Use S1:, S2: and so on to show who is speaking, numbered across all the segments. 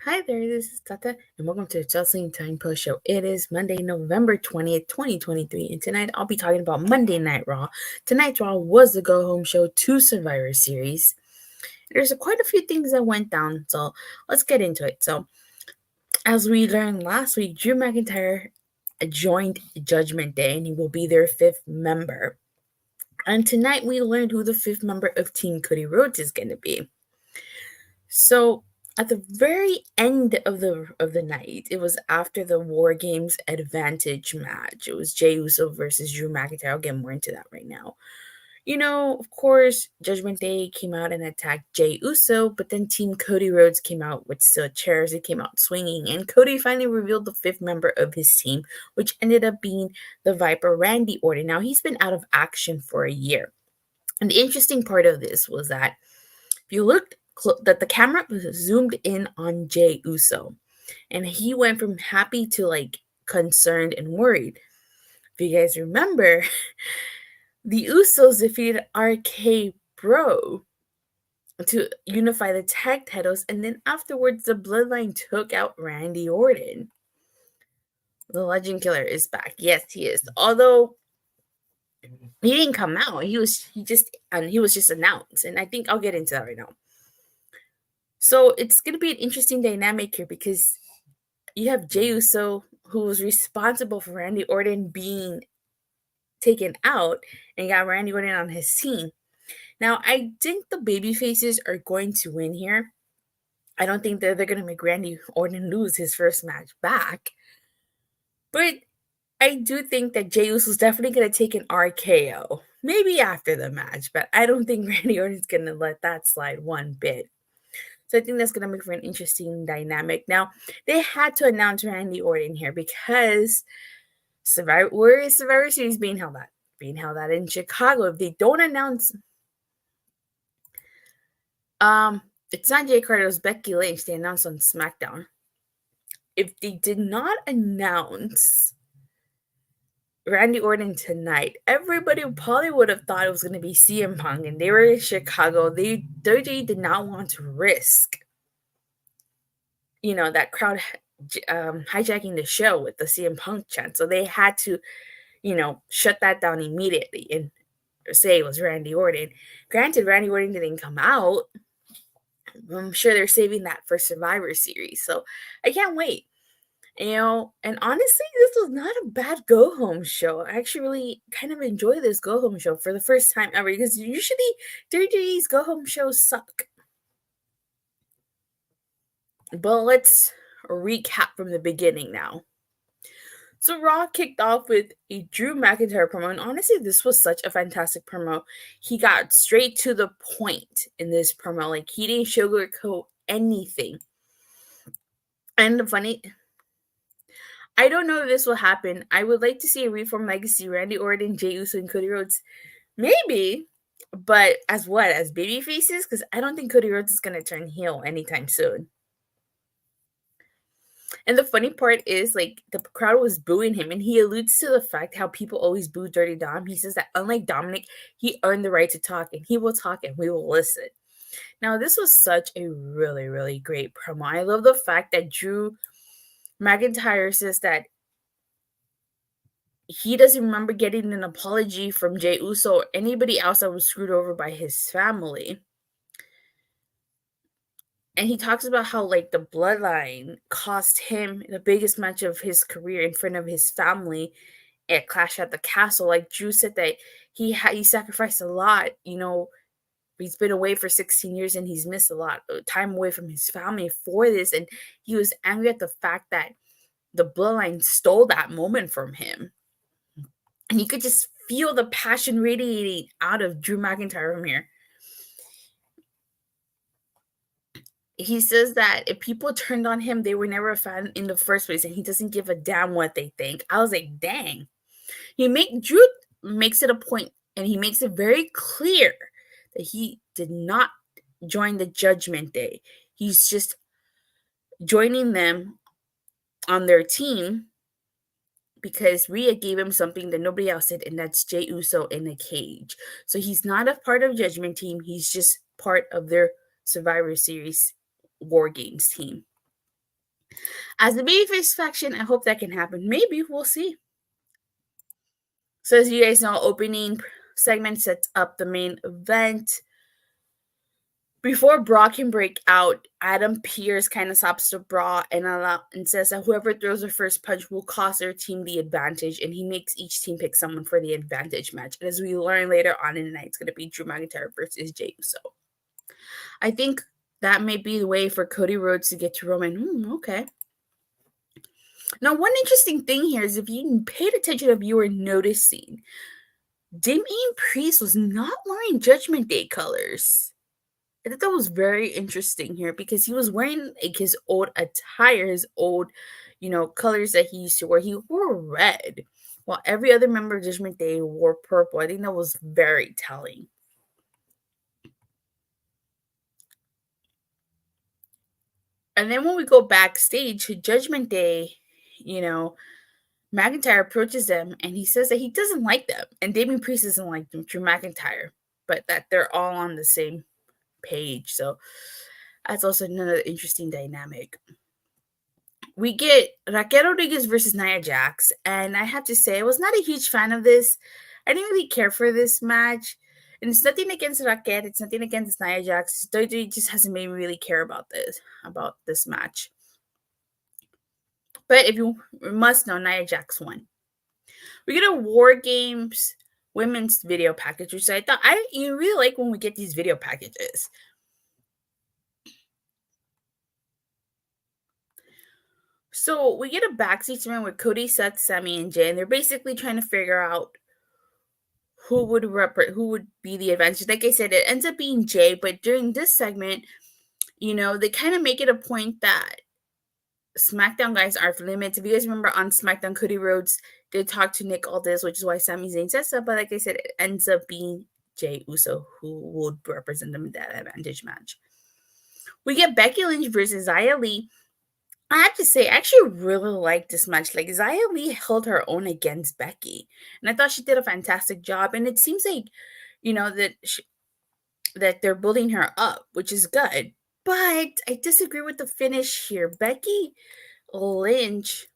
S1: Hi there, this is Tata, and welcome to the Wrestling Time Post Show. It is Monday, November 20th, 2023, and tonight I'll be talking about Monday Night Raw. Tonight's Raw was the go-home show to Survivor Series. There's quite a few things that went down, so let's get into it. So, as we learned last week, Drew McIntyre joined Judgment Day, and he will be their 5th member. And tonight we learned who the 5th member of Team Cody Rhodes is going to be. So, at the very end of the night, it was after the WarGames Advantage match. It was Jey Uso versus Drew McIntyre. I'll get more into that right now. You know, of course, Judgment Day came out and attacked Jey Uso, but then Team Cody Rhodes came out with steel chairs. They came out swinging, and Cody finally revealed the 5th member of his team, which ended up being the Viper, Randy Orton. Now, he's been out of action for a year. And the interesting part of this was that if you looked that the camera was zoomed in on Jey Uso, and he went from happy to like concerned and worried. If you guys remember, the Usos defeated RK Bro to unify the tag titles, and then afterwards the Bloodline took out Randy Orton. The Legend Killer is back. Yes, he is. Although he didn't come out, he was just announced, and I think I'll get into that right now. So it's going to be an interesting dynamic here because you have Jey Uso, who was responsible for Randy Orton being taken out, and got Randy Orton on his team. Now, I think the babyfaces are going to win here. I don't think they're going to make Randy Orton lose his first match back. But I do think that Jey Uso is definitely going to take an RKO. Maybe after the match, but I don't think Randy Orton's going to let that slide one bit. So I think that's going to make for an interesting dynamic. Now, they had to announce Randy Orton here because where is Survivor Series being held at? Being held at in Chicago. If they don't announce, it's not Jay Carter, it was Becky Lynch. They announced on SmackDown. If they did not announce Randy Orton tonight, everybody probably would have thought it was going to be CM Punk, and they were in Chicago. WWE did not want to risk, that crowd hijacking the show with the CM Punk chant. So they had to, shut that down immediately and say it was Randy Orton. Granted, Randy Orton didn't come out. I'm sure they're saving that for Survivor Series. So I can't wait. And honestly, this was not a bad go-home show. I actually really kind of enjoy this go-home show for the first time ever, because usually WWE's go-home shows suck. But let's recap from the beginning now. So Raw kicked off with a Drew McIntyre promo, and honestly, this was such a fantastic promo. He got straight to the point in this promo. Like, he didn't sugarcoat anything. And the funny... I don't know if this will happen. I would like to see a Reform Legacy, Randy Orton, Jey Uso, and Cody Rhodes. Maybe, but as what? As baby faces? Because I don't think Cody Rhodes is going to turn heel anytime soon. And the funny part is, like, the crowd was booing him, and he alludes to the fact how people always boo Dirty Dom. He says that unlike Dominic, he earned the right to talk, and he will talk, and we will listen. Now, this was such a really, really great promo. I love the fact that Drew McIntyre says that he doesn't remember getting an apology from Jey Uso or anybody else that was screwed over by his family. And he talks about how, like, the Bloodline cost him the biggest match of his career in front of his family at Clash at the Castle. Like, Drew said that he sacrificed a lot. He's been away for 16 years and he's missed a lot of time away from his family for this. And he was angry at the fact that the Bloodline stole that moment from him. And you could just feel the passion radiating out of Drew McIntyre from here. he says that if people turned on him, they were never a fan in the first place, and he doesn't give a damn what they think. I was like, dang. Drew makes it a point, and he makes it very clear that he did not join the Judgment Day. He's just joining them on their team because Rhea gave him something that nobody else did, and that's Jey Uso in a cage. So he's not a part of Judgment Team. He's just part of their Survivor Series WarGames team. As the babyface faction, I hope that can happen. Maybe, we'll see. So as you guys know, opening segment sets up the main event. Before Brock can break out, Adam Pearce kind of stops the Brawl and says that whoever throws the first punch will cost their team the advantage, and he makes each team pick someone for the advantage match. And as we learn later on in the night, it's going to be Drew McIntyre versus Jey Uso. I think that may be the way for Cody Rhodes to get to Roman. Okay. Now, one interesting thing here is if you paid attention, if you were noticing, Damian Priest was not wearing Judgment Day colors. I thought that was very interesting here because he was wearing like his old attire, his old, colors that he used to wear. He wore red, while every other member of Judgment Day wore purple. I think that was very telling. And then when we go backstage to Judgment Day, McIntyre approaches them and he says that he doesn't like them. And Damian Priest doesn't like them, Drew McIntyre, but that they're all on the same page. So that's also another interesting dynamic. We get Raquel Rodriguez versus Nia Jax. And I have to say, I was not a huge fan of this. I didn't really care for this match. And it's nothing against Raquel. It's nothing against Nia Jax. WWE just hasn't made me really care about this match. But if you must know, Nia Jax won. We get a WarGames women's video package, which I thought you really like when we get these video packages. So we get a backstage segment with Cody, Seth, Sami, and Jey, and they're basically trying to figure out who would be the advantage. Like I said, it ends up being Jey, but during this segment, they kind of make it a point that SmackDown guys are limited. If you guys remember on SmackDown, Cody Rhodes did talk to Nick Aldis, which is why Sami Zayn says so. But like I said, it ends up being Jey Uso who would represent them in that advantage match. We get Becky Lynch versus Xia Li. I have to say, I actually really liked this match. Like, Xia Li held her own against Becky. And I thought she did a fantastic job. And it seems like, that they're building her up, which is good. But I disagree with the finish here. Becky Lynch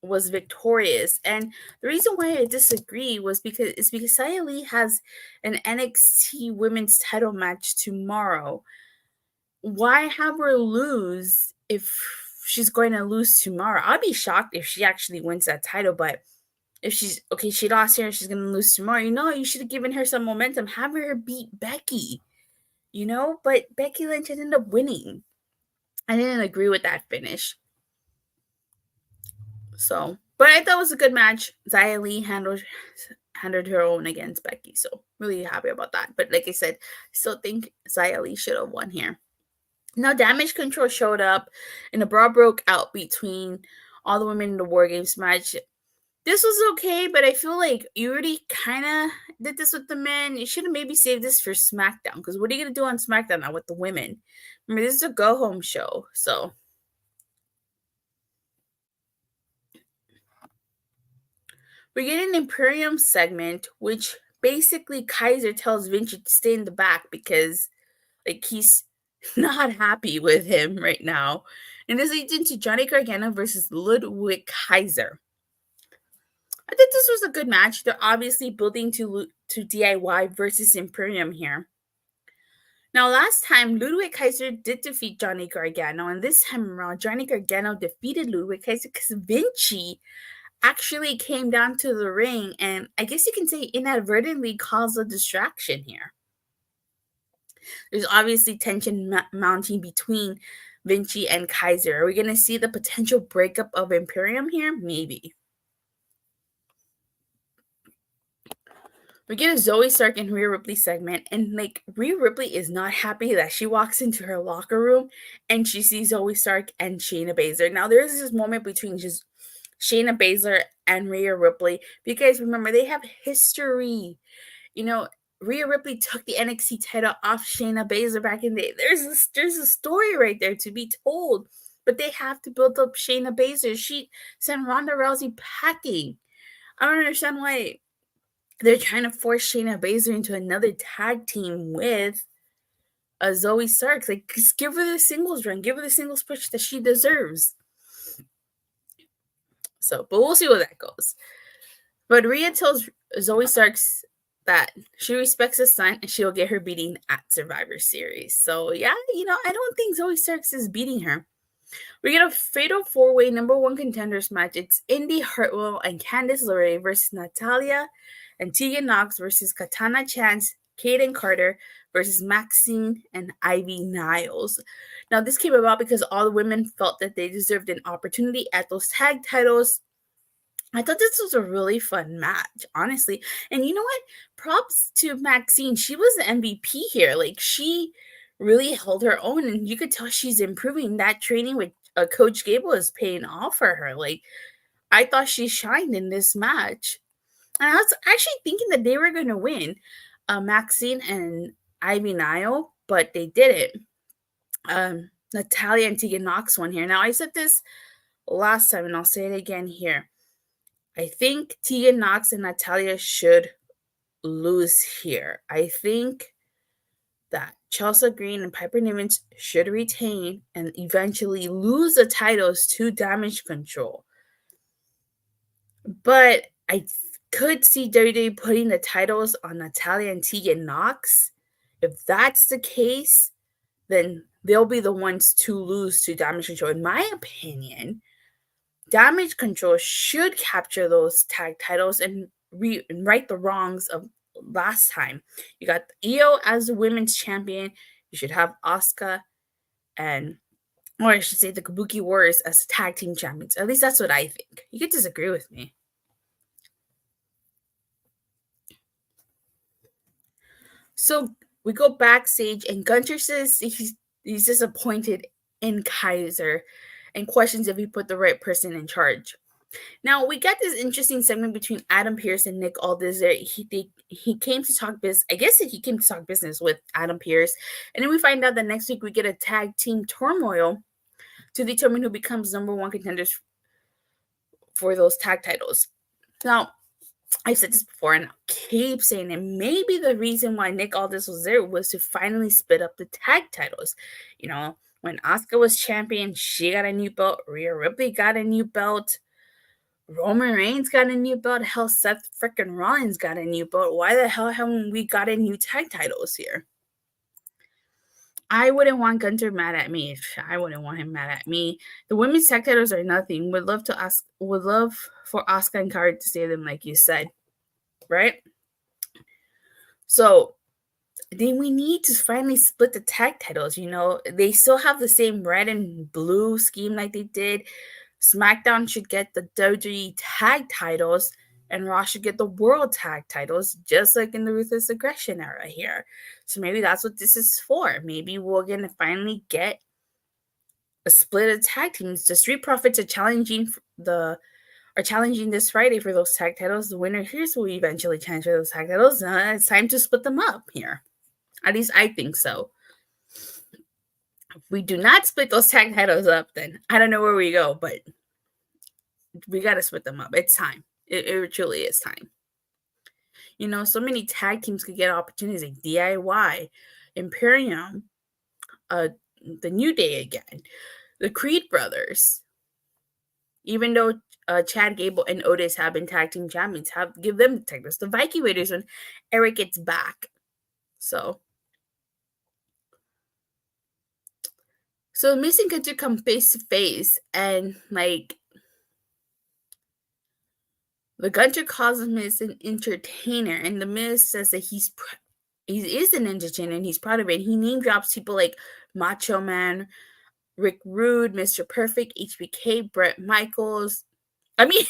S1: was victorious. And the reason why I disagree was because Xia Li has an NXT women's title match tomorrow. Why have her lose if she's going to lose tomorrow? I'd be shocked if she actually wins that title, but if she lost here, she's going to lose tomorrow. You should have given her some momentum. Have her beat Becky, but Becky Lynch ended up winning. I didn't agree with that finish. So, but I thought it was a good match. Xia Li handled her own against Becky, so really happy about that. But like I said, I still think Xia Li should have won here. Now, Damage Control showed up, and a brawl broke out between all the women in the WarGames match. This was okay, but I feel like you already kind of did this with the men. You should have maybe saved this for SmackDown, because what are you going to do on SmackDown now with the women? Remember, this is a go-home show, so. We get an Imperium segment, which basically Kaiser tells Vinci to stay in the back because, he's not happy with him right now. And this leads into Johnny Gargano versus Ludwig Kaiser. I think this was a good match. They're obviously building to DIY versus Imperium here. Now, last time, Ludwig Kaiser did defeat Johnny Gargano, and this time around, Johnny Gargano defeated Ludwig Kaiser because Vinci actually came down to the ring and I guess you can say inadvertently caused a distraction here. There's obviously tension mounting between Vinci and Kaiser. Are we going to see the potential breakup of Imperium here? Maybe. We get a Zoey Stark and Rhea Ripley segment, and like Rhea Ripley is not happy that she walks into her locker room and she sees Zoey Stark and Shayna Baszler. Now there's this moment between just Shayna Baszler and Rhea Ripley because remember they have history. You know, Rhea Ripley took the NXT title off Shayna Baszler back in the day. There's a story right there to be told, but they have to build up Shayna Baszler. She sent Ronda Rousey packing. I don't understand why they're trying to force Shayna Baszler into another tag team with a Zoey Stark. Like, just give her the singles run. Give her the singles push that she deserves. So, but we'll see where that goes. But Rhea tells Zoey Starks that she respects her son and she'll get her beating at Survivor Series. So, yeah, I don't think Zoey Starks is beating her. We get a fatal four-way number one contenders match. It's Indy, Hartwell, and Candice LeRae versus Natalya and Teagan Nox versus Katana Chance, Kayden Carter versus Maxxine and Ivy Niles. Now, this came about because all the women felt that they deserved an opportunity at those tag titles. I thought this was a really fun match, honestly. And you know what? Props to Maxxine. She was the MVP here. Like, she really held her own, and you could tell she's improving. That training with Coach Gable is paying off for her. Like, I thought she shined in this match. And I was actually thinking that they were going to win, Maxxine and Ivy Nile, but they didn't. Natalya and Teagan Nox won here. Now, I said this last time, and I'll say it again here. I think Teagan Nox and Natalya should lose here. I think that Chelsea Green and Piper Niven should retain and eventually lose the titles to Damage Control. But I could see WWE putting the titles on Natalya and Teagan Nox. If that's the case, then they'll be the ones to lose to Damage Control. In my opinion, Damage Control should capture those tag titles and right the wrongs of last time. You got Io as the women's champion. You should have Asuka or I should say the Kabuki Warriors as tag team champions. At least that's what I think. You could disagree with me. So we go backstage and Gunther says he's disappointed in Kaiser and questions if he put the right person in charge. Now, we got this interesting segment between Adam Pearce and Nick Aldis. He came to talk business. I guess he came to talk business with Adam Pearce. And then we find out that next week we get a tag team turmoil to determine who becomes number one contenders for those tag titles. Now, I've said this before and I'll keep saying it. Maybe the reason why Nick Aldis was there was to finally split up the tag titles. When Asuka was champion, she got a new belt. Rhea Ripley got a new belt. Roman Reigns got a new belt. Hell, Seth frickin' Rollins got a new belt. Why the hell haven't we got a new tag titles here? I wouldn't want Gunther mad at me. I wouldn't want him mad at me. The women's tag titles are nothing. Would love for Asuka and Kairi to say them, like you said, right? So then we need to finally split the tag titles. They still have the same red and blue scheme like they did. SmackDown should get the WWE tag titles, and Raw should get the World Tag titles, just like in the Ruthless Aggression era here. So maybe that's what this is for. Maybe we're going to finally get a split of tag teams. The Street Profits are challenging this Friday for those tag titles. The winner here will eventually challenge for those tag titles. It's time to split them up here. At least I think so. If we do not split those tag titles up, then I don't know where we go, but we got to split them up. It's time. It truly is time. So many tag teams could get opportunities like DIY, Imperium, the New Day again, the Creed brothers. Even though Chad Gable and Otis have been tag team champions, give them the titles. The Viking Raiders when Eric gets back. So Miz and Gunther come face to face, and the Gunther calls Miz an entertainer, and the Miz says that he is an entertainer and he's proud of it. He name drops people like Macho Man, Rick Rude, Mr. Perfect, HBK, Bret Michaels. Bret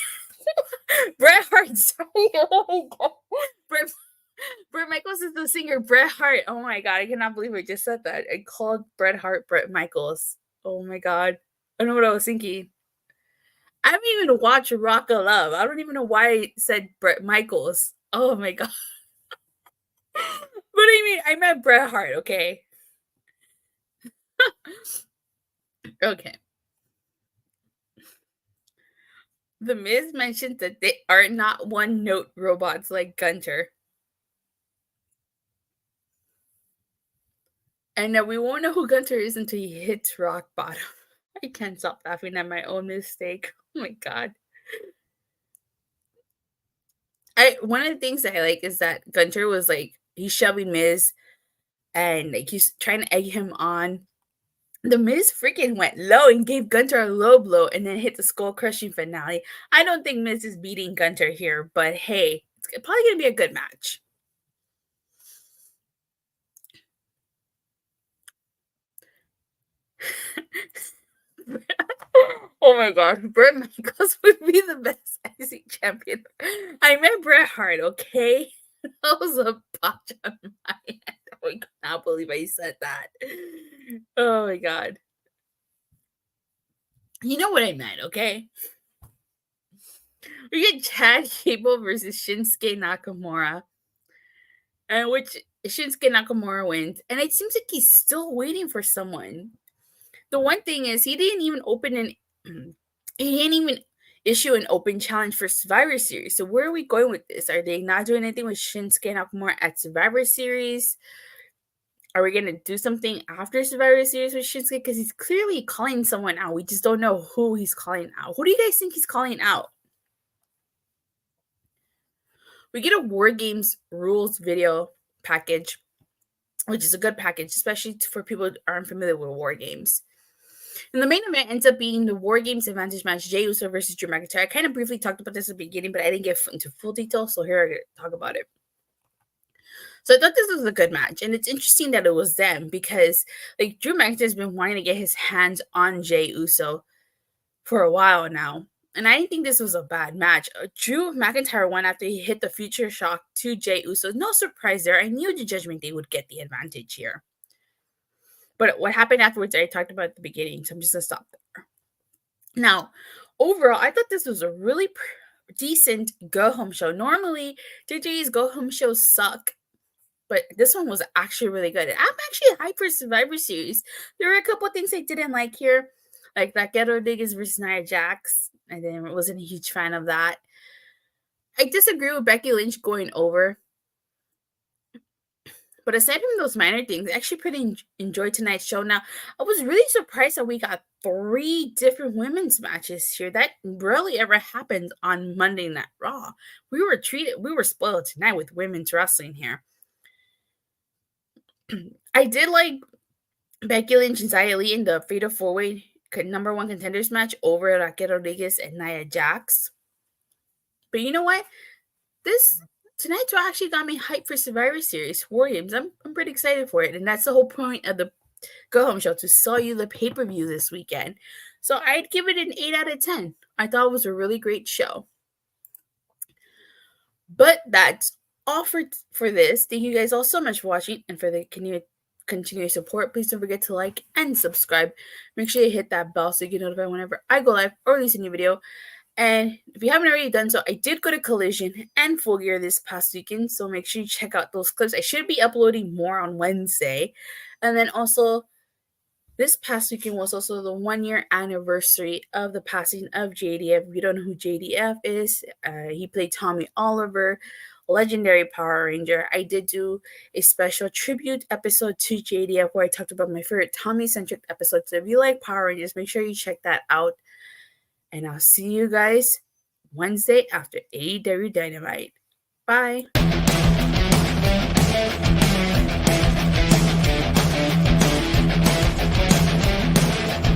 S1: Hart. Sorry, oh my God. Bret Michaels is the singer Bret Hart. Oh my god, I cannot believe I just said that. I called Bret Hart Bret Michaels. Oh my god. I don't know what I was thinking. I haven't even watched Rock of Love. I don't even know why I said Bret Michaels. Oh my god. What do you mean? I meant Bret Hart, okay? Okay. The Miz mentioned that they are not one-note robots like Gunther. And that we won't know who Gunther is until he hits rock bottom. I can't stop laughing at my own mistake. Oh my god. One of the things that I like is that Gunther was like he's shoving Miz and like he's trying to egg him on. The Miz freaking went low and gave Gunther a low blow and then hit the skull crushing finale. I don't think Miz is beating Gunther here, but hey, it's probably gonna be a good match. Oh my god, Bret Michaels would be the best IC champion. I meant Bret Hart, okay? That was a botch on my end. I cannot believe I said that. Oh my god. You know what I meant, okay? We get Chad Gable versus Shinsuke Nakamura, and which Shinsuke Nakamura wins, and it seems like he's still waiting for someone. The one thing is, he didn't even issue an open challenge for Survivor Series. So where are we going with this? Are they not doing anything with Shinsuke Nakamura at Survivor Series? Are we gonna do something after Survivor Series with Shinsuke? Because he's clearly calling someone out. We just don't know who he's calling out. Who do you guys think he's calling out? We get a WarGames rules video package, which is a good package, especially for people who aren't familiar with WarGames. And the main event ends up being the WarGames Advantage match, Jey Uso versus Drew McIntyre. I kind of briefly talked about this at the beginning, but I didn't get into full detail, so here I'm going to talk about it. So I thought this was a good match, and it's interesting that it was them because like Drew McIntyre's been wanting to get his hands on Jey Uso for a while now. And I didn't think this was a bad match. Drew McIntyre won after he hit the future shock to Jey Uso. No surprise there. I knew the Judgment Day would get the advantage here. But what happened afterwards, I talked about at the beginning, so I'm just going to stop there. Now, overall, I thought this was a really decent go-home show. Normally, WWE's go-home shows suck, but this one was actually really good. I'm actually hyped for Survivor Series. There were a couple of things I didn't like here, like Raquel Rodriguez versus Nia Jax. I wasn't a huge fan of that. I disagree with Becky Lynch going over. But aside from those minor things, I actually pretty enjoyed tonight's show. Now, I was really surprised that we got 3 different women's matches here. That rarely ever happened on Monday Night Raw. We were spoiled tonight with women's wrestling here. I did like Becky Lynch and Xia Li in the Fatal 4-Way number 1 contenders match over Raquel Rodriguez and Nia Jax. But you know what? Tonight's Raw actually got me hyped for Survivor Series WarGames. I'm pretty excited for it, and that's the whole point of the Go Home Show, to sell you the pay-per-view this weekend. So I'd give it an 8 out of 10. I thought it was a really great show. But that's all for this. Thank you guys all so much for watching and for the continued support. Please don't forget to like and subscribe. Make sure you hit that bell so you get notified whenever I go live or release a new video. And if you haven't already done so, I did go to Collision and Full Gear this past weekend, so make sure you check out those clips. I should be uploading more on Wednesday. And then also, this past weekend was also the 1-year anniversary of the passing of JDF. If you don't know who JDF is, he played Tommy Oliver, legendary Power Ranger. I did do a special tribute episode to JDF where I talked about my favorite Tommy-centric episodes. So if you like Power Rangers, make sure you check that out. And I'll see you guys Wednesday after AEW Dynamite. Bye.